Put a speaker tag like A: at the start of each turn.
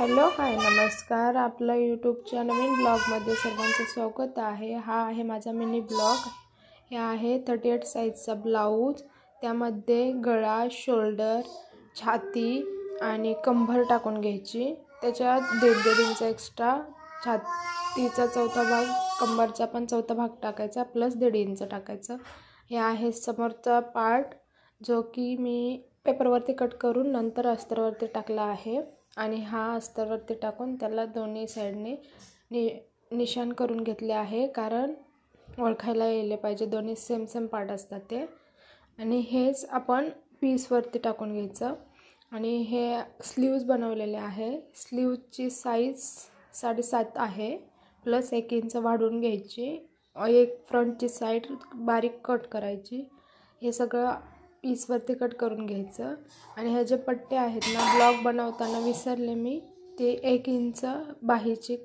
A: Hello hi नमस्कार. आपलं यूट्यूबच्या नवीन ब्लॉगमध्ये सर्वांचं स्वागत आहे. हा आहे माझा मिनी ब्लॉग. हे आहे 38 साईजचा ब्लाऊज. त्यामध्ये गळा, शोल्डर, छाती आणि कंबर टाकून घ्यायची. त्याच्यात 1.5 इंच एक्स्ट्रा छातीचा चौथा भाग, कंबरचा पण चौथा भाग टाकायचा प्लस 1.5 इंच टाकायचं. हे आहे समोरचा पार्ट जो की मी पेपरवरती कट करून नंतर अस्तरवरती टाकला आहे. आणि हा अस्तरवरती टाकून त्याला दोन्ही साईडने निशाण करून घेतले आहे, कारण ओळखायला यायला पाहिजे. दोन्ही सेम पार्ट असतात ते. आणि हेच आपण पीसवरती टाकून घ्यायचं. आणि हे स्लीव्ज बनवलेले आहे. स्लीवची साईज 7.5 आहे प्लस 1 इंच वाढवून घ्यायची. एक फ्रंटची साईड बारीक कट करायची. हे सगळं पीसवरती कट करून घ्यायचं. आणि हे जे पट्टे आहेत ना, ब्लॉग बनवताना विसरले मी, ते 1 इंच बाहीची